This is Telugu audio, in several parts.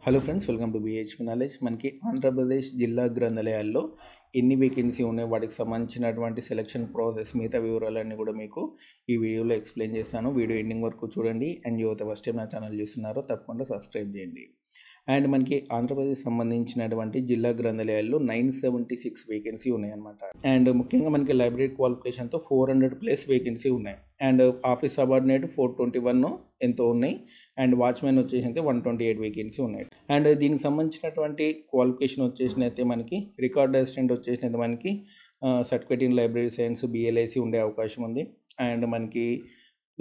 Hello friends, welcome to BHP knowledge. మనకి ఆంధ్రప్రదేశ్ జిల్లా గ్రంథాలయాల్లో ఎన్ని వేకెన్సీ ఉన్నాయి, వాటికి సంబంధించినటువంటి సెలక్షన్ ప్రాసెస్ మిగతా వివరాలన్నీ కూడా మీకు ఈ వీడియోలో ఎక్స్ప్లెయిన్ చేస్తాను. వీడియో ఎండింగ్ వరకు చూడండి. అండ్ యువత ఫస్ట్ టైం నా ఛానల్ చూస్తున్నారో తప్పకుండా సబ్స్క్రైబ్ చేయండి. అండ్ మనకి ఆంధ్రప్రదేశ్ సంబంధించినటువంటి జిల్లా గ్రంథాలయాల్లో 976 వేకెన్సీ ఉన్నాయన్నమాట. అండ్ ముఖ్యంగా మనకి లైబ్రరీ క్వాలిఫికేషన్తో 400+ వేకెన్సీ ఉన్నాయి. అండ్ ఆఫీస్ సబార్డినేట్ 421 ఎంతో ఉన్నాయి. అండ్ వాచ్మెన్ వచ్చేసి అయితే 128 వేకెన్సీ ఉన్నాయి. అండ్ దీనికి సంబంధించినటువంటి క్వాలిఫికేషన్ వచ్చేసినైతే మనకి రికార్డ్ అసిస్టెంట్ వచ్చేసినైతే మనకి certificate in library science BLIC ఉండే అవకాశం ఉంది. అండ్ మనకి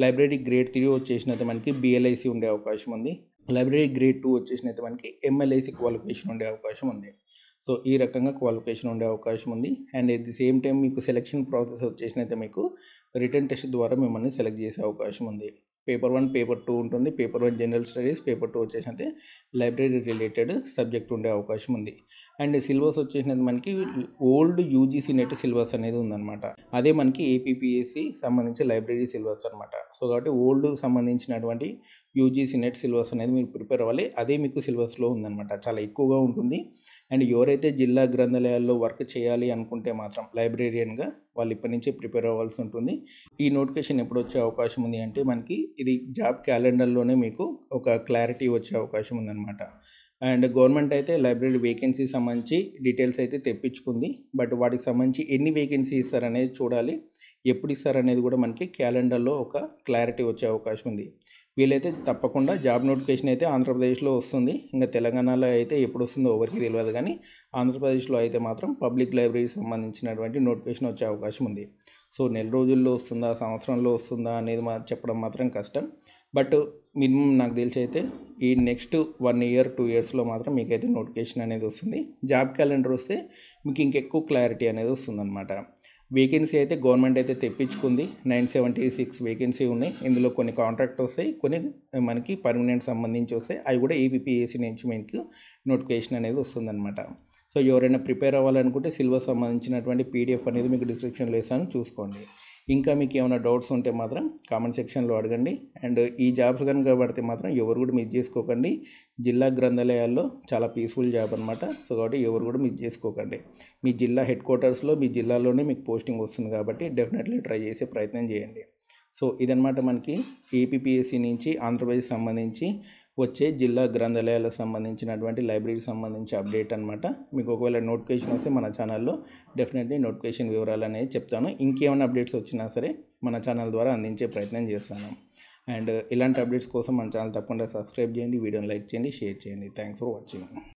లైబ్రరీ గ్రేడ్ 3 వచ్చేసినైతే మనకి BLIC ఉండే అవకాశం ఉంది. లైబ్రరీ గ్రేడ్ 2 వచ్చేసినైతే మనకి MLIC క్వాలిఫికేషన్ ఉండే అవకాశం ఉంది. సో ఈ రకంగా క్వాలిఫికేషన్ ఉండే అవకాశం ఉంది. And at the same time మీకు సెలక్షన్ ప్రాసెస్ వచ్చేసినైతే మీకు రిటర్న్ టెస్ట్ ద్వారా మిమ్మల్ని సెలెక్ట్ చేసే అవకాశం ఉంది. పేపర్ 1, పేపర్ 2 ఉంటుంది. పేపర్ 1 జనరల్ స్టడీస్, పేపర్ 2 వచ్చేసినైతే లైబ్రరీ రిలేటెడ్ సబ్జెక్ట్ ఉండే అవకాశం ఉంది. అండ్ సిలబస్ వచ్చేసినది మనకి ఓల్డ్ UGC నెట్ సిలబస్ అనేది ఉందన్నమాట. అదే మనకి APPSC సంబంధించి లైబ్రరీ సిలబస్ అనమాట. సో కాబట్టి ఓల్డ్ సంబంధించినటువంటి UGC నెట్ సిలబస్ అనేది మీరు ప్రిపేర్ అవ్వాలి. అదే మీకు సిలబస్లో ఉందన్నమాట. చాలా ఎక్కువగా ఉంటుంది. అండ్ ఎవరైతే జిల్లా గ్రంథాలయాల్లో వర్క్ చేయాలి అనుకుంటే మాత్రం లైబ్రేరియన్గా వాళ్ళు ఇప్పటి నుంచే ప్రిపేర్ అవ్వాల్సి ఉంటుంది. ఈ నోటిఫికేషన్ ఎప్పుడు వచ్చే అవకాశం ఉంది అంటే మనకి ఇది జాబ్ క్యాలెండర్లోనే మీకు ఒక క్లారిటీ వచ్చే అవకాశం ఉందన్నమాట. అండ్ గవర్నమెంట్ అయితే లైబ్రరీ వేకెన్సీ సంబంధించి డీటెయిల్స్ అయితే తెప్పించుకుంది. బట్ వాటికి సంబంధించి ఎన్ని వేకెన్సీ ఇస్తారనేది చూడాలి. ఎప్పుడు ఇస్తారనేది కూడా మనకి క్యాలెండర్లో ఒక క్లారిటీ వచ్చే అవకాశం ఉంది. వీలైతే తప్పకుండా జాబ్ నోటిఫికేషన్ అయితే ఆంధ్రప్రదేశ్లో వస్తుంది. ఇంకా తెలంగాణలో అయితే ఎప్పుడు వస్తుందో ఎవరికి తెలియదు, కానీ ఆంధ్రప్రదేశ్లో అయితే మాత్రం పబ్లిక్ లైబ్రరీకి సంబంధించినటువంటి నోటిఫికేషన్ వచ్చే అవకాశం ఉంది. సో నెల రోజుల్లో వస్తుందా, సంవత్సరంలో వస్తుందా అనేది చెప్పడం మాత్రం కష్టం. బట్ మినిమం నాకు తెలిసి అయితే ఈ నెక్స్ట్ 1 year 2 yearsలో మాత్రం మీకైతే నోటిఫికేషన్ అనేది వస్తుంది. జాబ్ క్యాలెండర్ వస్తే మీకు ఇంకెక్కువ క్లారిటీ అనేది వస్తుందన్నమాట. వేకెన్సీ అయితే గవర్నమెంట్ అయితే తెప్పించుకుంది. 976 వేకెన్సీ ఉన్నాయి. ఇందులో కొన్ని కాంట్రాక్ట్ వస్తాయి, కొన్ని మనకి పర్మనెంట్ సంబంధించి వస్తాయి. అవి కూడా APPSC నుంచి మీకు నోటిఫికేషన్ అనేది వస్తుందన్నమాట. సో ఎవరైనా ప్రిపేర్ అవ్వాలనుకుంటే సిలబస్ సంబంధించినటువంటి PDF అనేది మీకు డిస్క్రిప్షన్లో వేసాను, చూసుకోండి. ఇంకా మీకు ఏమైనా డౌట్స్ ఉంటే మాత్రం కామెంట్ సెక్షన్లో అడగండి. అండ్ ఈ జాబ్స్ కనుక పడితే మాత్రం ఎవరు కూడా మిస్ చేసుకోకండి. జిల్లా గ్రంథాలయాల్లో చాలా పీస్ఫుల్ జాబ్ అనమాట. సో కాబట్టి ఎవరు కూడా మిస్ చేసుకోకండి. మీ జిల్లా హెడ్ క్వార్టర్స్లో మీ జిల్లాలోనే మీకు పోస్టింగ్ వస్తుంది కాబట్టి డెఫినెట్లీ ట్రై చేసే ప్రయత్నం చేయండి. సో ఇదనమాట మనకి APPSC నుంచి ఆంధ్రప్రదేశ్ సంబంధించి వచ్చే జిల్లా గ్రంథాలయాలకు సంబంధించినటువంటి లైబ్రరీకి సంబంధించి అప్డేట్ అనమాట. మీకు ఒకవేళ నోటిఫికేషన్ వస్తే మన ఛానల్లో డెఫినెట్లీ నోటిఫికేషన్ వివరాలు అనేది చెప్తాను. ఇంకేమైనా అప్డేట్స్ వచ్చినా సరే మన ఛానల్ ద్వారా అందించే ప్రయత్నం చేస్తాను. అండ్ ఇలాంటి అప్డేట్స్ కోసం మన ఛానల్ తప్పకుండా సబ్స్క్రైబ్ చేయండి, వీడియోని లైక్ చేయండి, షేర్ చేయండి. Thanks for watching.